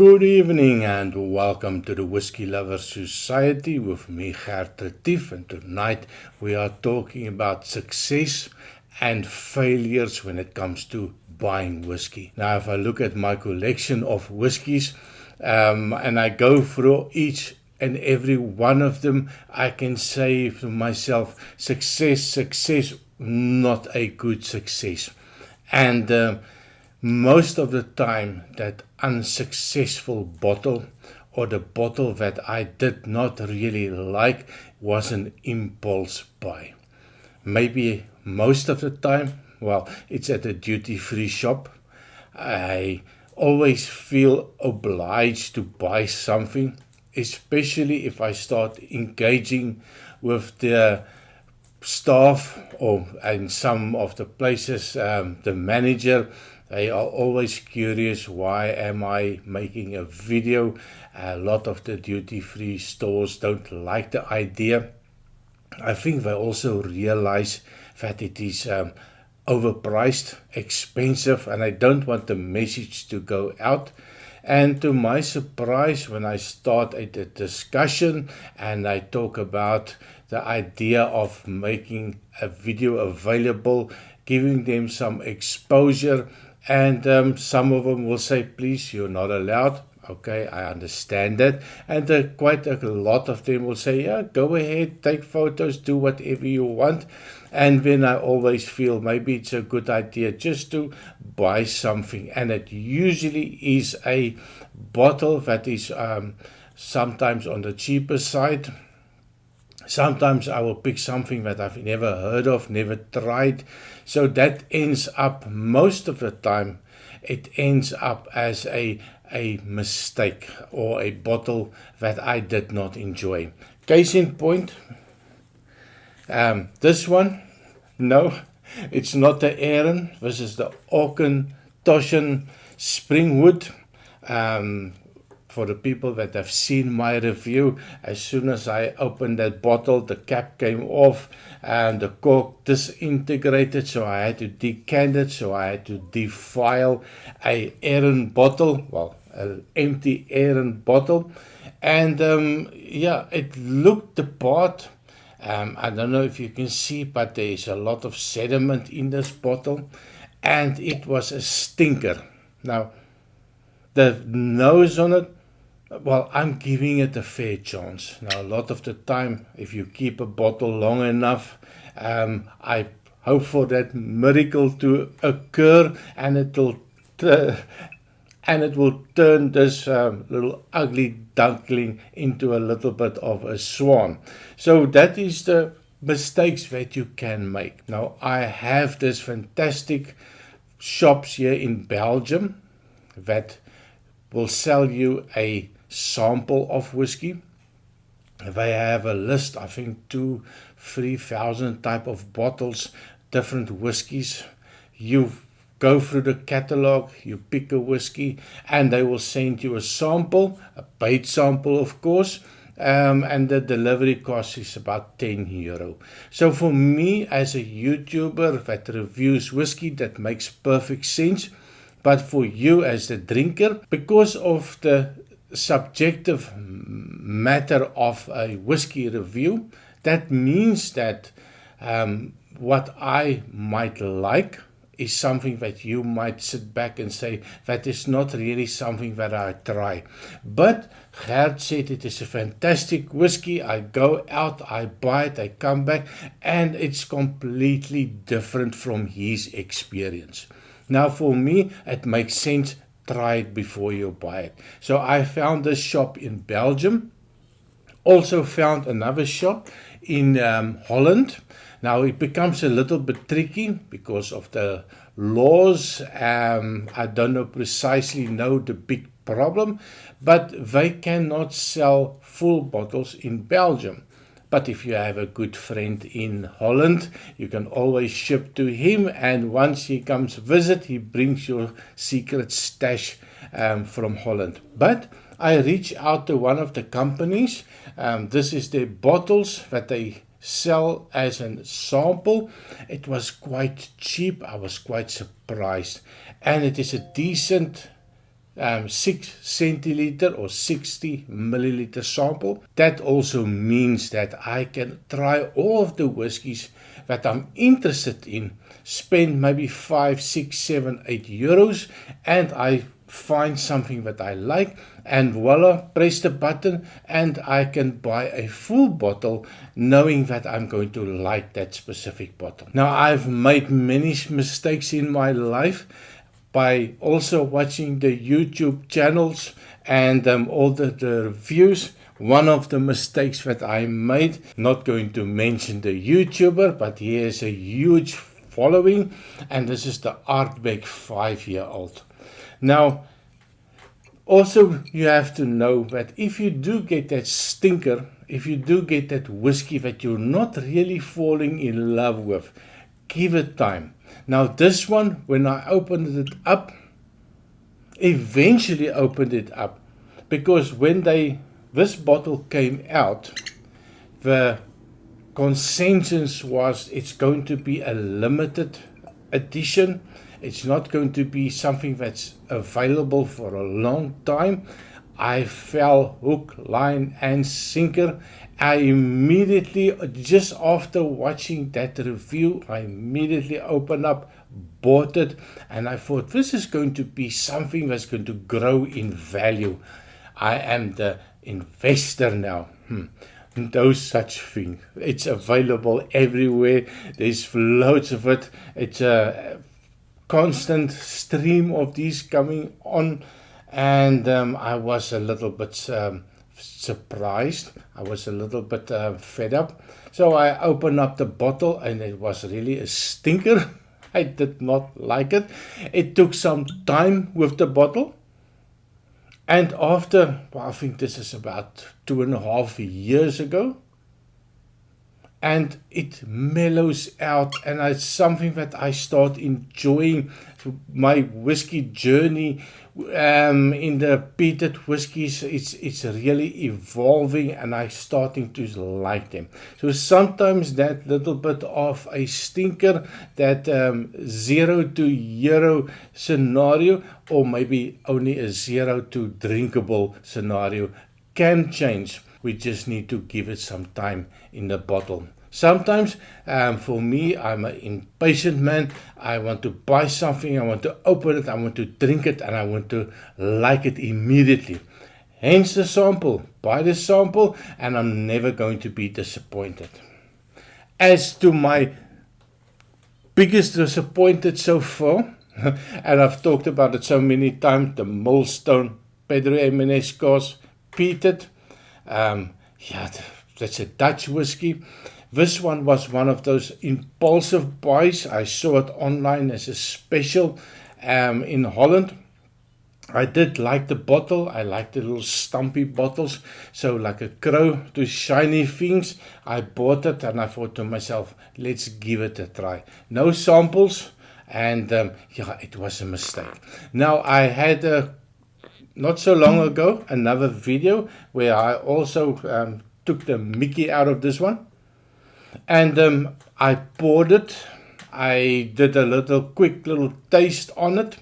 Good evening and welcome to the Whiskey Lovers Society with me, Gert Retief, and tonight we are talking about success and failures when it comes to buying whiskey. Now, if I look at my collection of whiskies and I go through each and every one of them, I can say to myself, success, not a good success. And most of the time, that unsuccessful bottle or the bottle that I did not really like was an impulse buy. Maybe most of the time, well, it's at a duty-free shop. I always feel obliged to buy something, especially if I start engaging with the staff or in some of the places, the manager. They are always curious, why am I making a video? A lot of the duty-free stores don't like the idea. I think they also realize that it is overpriced, expensive, and I don't want the message to go out. And to my surprise, when I start a discussion and I talk about the idea of making a video available, giving them some exposure, and some of them will say, please, you're not allowed. Okay, I understand that. And quite a lot of them will say, yeah, go ahead, take photos, do whatever you want. And then I always feel maybe it's a good idea just to buy something. And it usually is a bottle that is sometimes on the cheaper side. Sometimes I will pick something that I've never heard of, never tried. So that ends up, most of the time, it ends up as a mistake or a bottle that I did not enjoy. Case in point, this one, no, it's not the Aaron. This is the Auchentoshan Springwood. For the people that have seen my review, as soon as I opened that bottle, the cap came off and the cork disintegrated, so I had to decant it, so I had to defile a Aaron bottle, well, an empty Aaron bottle, and yeah, it looked the part. I don't know if you can see, but there is a lot of sediment in this bottle, and it was a stinker. Now, the nose on it, well, I'm giving it a fair chance. Now, a lot of the time, if you keep a bottle long enough, I hope for that miracle to occur, and it will turn this little ugly duckling into a little bit of a swan. So that is the mistakes that you can make. Now, I have this fantastic shops here in Belgium that will sell you a sample of whiskey. They have a list, I think 2,000-3,000 type of bottles, different whiskies. You go through the catalog, you pick a whiskey, and they will send you a sample, a paid sample of course, and the delivery cost is about €10. So for me as a YouTuber that reviews whiskey, that makes perfect sense. But for you as the drinker, because of the subjective matter of a whiskey review, that means that what I might like is something that you might sit back and say, that is not really something that I try. But Gert said it is a fantastic whiskey. I go out, I buy it, I come back, and it's completely different from his experience. Now, for me, it makes sense. Try it before you buy it. So I found this shop in Belgium. Also found another shop in Holland. Now, it becomes a little bit tricky because of the laws. I don't know precisely the big problem, but they cannot sell full bottles in Belgium. But if you have a good friend in Holland, you can always ship to him, and once he comes visit, he brings your secret stash from Holland. But I reach out to one of the companies. This is the bottles that they sell as a sample. It was quite cheap. I was quite surprised. And it is a decent 6 centiliter or 60 milliliter sample. That also means that I can try all of the whiskies that I'm interested in, spend maybe 5, 6, 7, 8 euros, and I find something that I like, and voila, press the button and I can buy a full bottle knowing that I'm going to like that specific bottle. Now, I've made many mistakes in my life by also watching the YouTube channels and all the reviews. One of the mistakes that I made, not going to mention the YouTuber, but he has a huge following, and this is the Artbeck 5-year-old. Now, also you have to know that if you do get that stinker, if you do get that whiskey that you're not really falling in love with, give it time. Now this one, when I opened it up, eventually opened it up, because when this bottle came out, the consensus was it's going to be a limited edition. It's not going to be something that's available for a long time. I fell hook, line, and sinker. I immediately, just after watching that review, I immediately opened up, bought it, and I thought this is going to be something that's going to grow in value. I am the investor now. No such thing. It's available everywhere. There's loads of it. It's a constant stream of these coming on, and I was a little bit surprised. I was a little bit fed up. So I opened up the bottle, and it was really a stinker. I did not like it. It took some time with the bottle. And after, I think this is about 2.5 years ago, and it mellows out, and it's something that I start enjoying. My whiskey journey in the peated whiskies, it's really evolving, and I'm starting to like them. So sometimes that little bit of a stinker, that 0 to euro scenario, or maybe only a 0 to drinkable scenario, can change. We just need to give it some time in the bottle. Sometimes, for me, I'm an impatient man. I want to buy something, I want to open it, I want to drink it, and I want to like it immediately. Hence the sample. Buy the sample, and I'm never going to be disappointed. As to my biggest disappointed so far, and I've talked about it so many times, the Millstone Pedro Ximénez Cask peated. That's a Dutch whiskey. This one was one of those impulsive buys. I saw it online as a special in Holland. I did like the bottle. I like the little stumpy bottles. So like a crow to shiny things. I bought it, and I thought to myself, let's give it a try. No samples, and it was a mistake. Now I had not so long ago another video where I also took the Mickey out of this one, and I poured it. I did a quick little taste on it,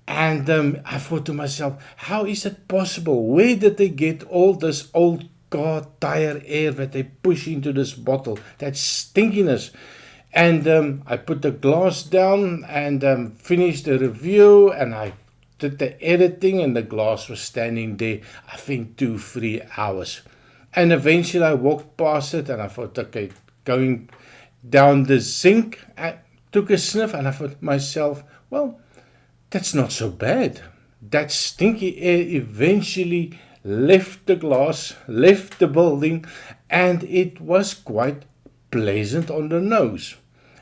and I thought to myself, how is it possible? Where did they get all this old car tire air that they push into this bottle? That stinkiness. And I put the glass down and finished the review, and I did the editing, and the glass was standing there, I think 2-3 hours. And eventually I walked past it, and I thought, okay, going down the sink, I took a sniff, and I thought to myself, well, that's not so bad. That stinky air eventually left the glass, left the building, and it was quite pleasant on the nose.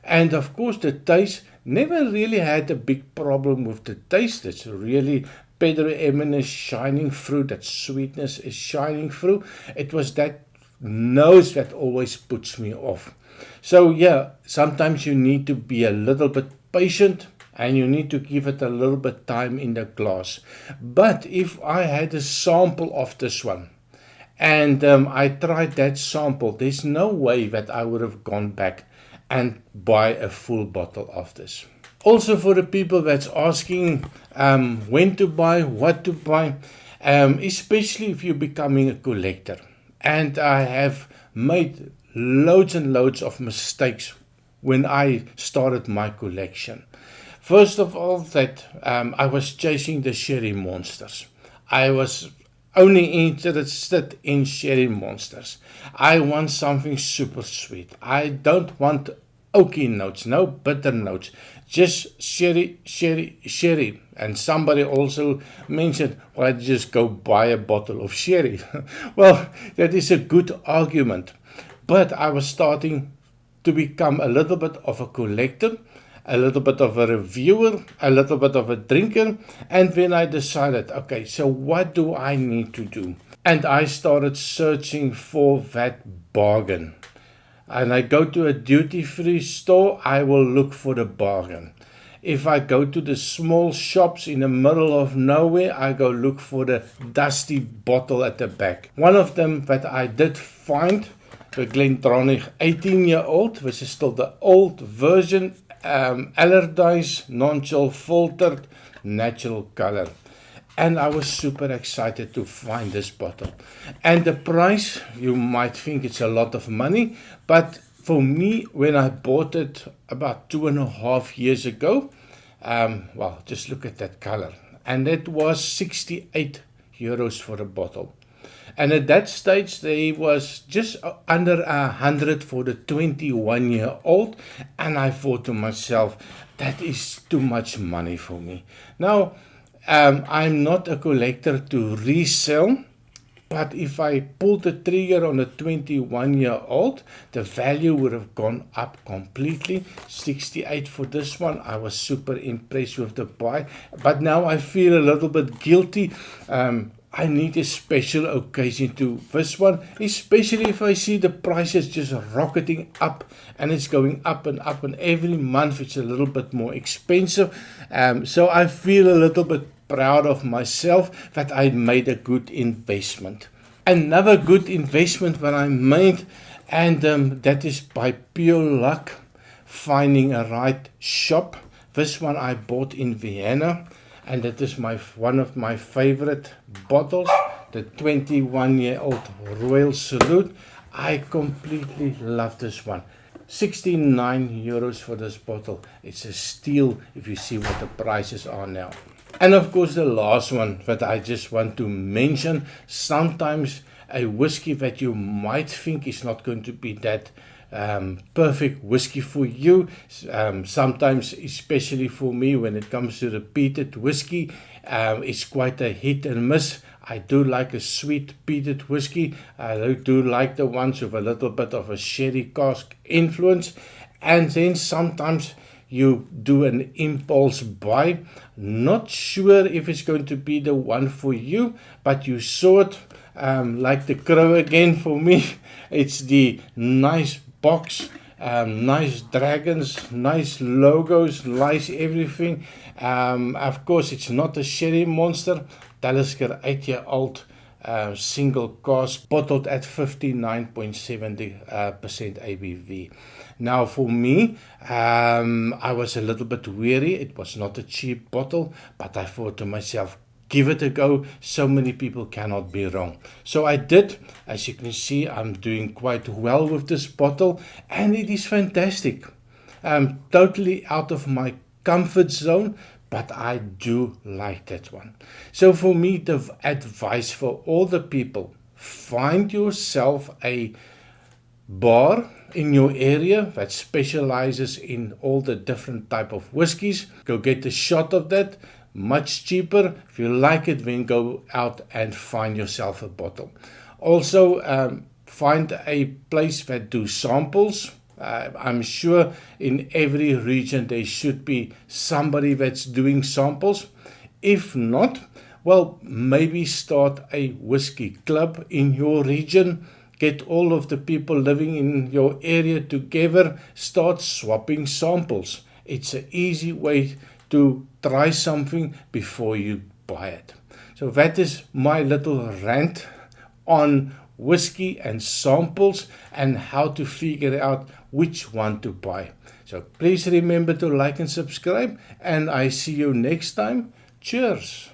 And of course the taste, never really had a big problem with the taste. It's really Pedro Ximénez shining through. That sweetness is shining through. It was that nose that always puts me off. So yeah, sometimes you need to be a little bit patient, and you need to give it a little bit time in the glass. But if I had a sample of this one, and I tried that sample, there's no way that I would have gone back and buy a full bottle of this. Also for the people that's asking when to buy, what to buy, especially if you're becoming a collector. And I have made loads and loads of mistakes when I started my collection. First of all, that I was chasing the sherry monsters. I was only interested in sherry monsters. I want something super sweet. I don't want oaky notes, no bitter notes, just sherry, sherry, sherry. And somebody also mentioned, well, I just go buy a bottle of sherry. Well, that is a good argument. But I was starting to become a little bit of a collector, a little bit of a reviewer, a little bit of a drinker. And then I decided, okay, so what do I need to do? And I started searching for that bargain. And I go to a duty-free store, I will look for the bargain. If I go to the small shops in the middle of nowhere, I go look for the dusty bottle at the back. One of them that I did find, the Glendronach 18-year-old, which is still the old version, Allardyce, non-chill filtered, natural color. And I was super excited to find this bottle. And the price, you might think it's a lot of money, but for me, when I bought it about 2.5 years ago, well, just look at that color. And it was 68 euros for a bottle. And at that stage, there was just under 100 for the 21-year-old. And I thought to myself, that is too much money for me. Now, I'm not a collector to resell. But if I pulled the trigger on a 21-year-old, the value would have gone up completely. 68 for this one. I was super impressed with the buy. But now I feel a little bit guilty. I need a special occasion to this one, especially if I see the prices just rocketing up and it's going up and every month it's a little bit more expensive. So I feel a little bit proud of myself that I made a good investment. Another good investment that I made, and that is by pure luck, finding a right shop. This one I bought in Vienna, and that is one of my favorite bottles, the 21-year-old Royal Salute. I completely love this one. 69 euros for this bottle. It's a steal if you see what the prices are now. And of course the last one that I just want to mention, sometimes a whiskey that you might think is not going to be that perfect whiskey for you. Sometimes, especially for me, when it comes to repeated whiskey, it's quite a hit and miss. I do like a sweet peated whiskey. I do like the ones with a little bit of a sherry cask influence. And then sometimes you do an impulse buy. Not sure if it's going to be the one for you, but you saw it like the crow again for me. It's the nice box, nice dragons, nice logos, nice everything. Of course, it's not a sherry monster. Talisker 8-year-old single cask, bottled at 59.70% ABV. Now for me, I was a little bit weary. It was not a cheap bottle, but I thought to myself, give it a go. So many people cannot be wrong. So I did. As you can see, I'm doing quite well with this bottle, and it is fantastic. Totally out of my comfort zone, but I do like that one. So for me, the advice for all the people, find yourself a bar in your area that specializes in all the different type of whiskies. Go get a shot of that, much cheaper. If you like it, then go out and find yourself a bottle. Also, find a place that do samples. I'm sure in every region there should be somebody that's doing samples. If not, well, maybe start a whiskey club in your region. Get all of the people living in your area together. Start swapping samples. It's an easy way to try something before you buy it. So that is my little rant on whiskey and samples and how to figure out which one to buy. So please remember to like and subscribe, and I see you next time. Cheers.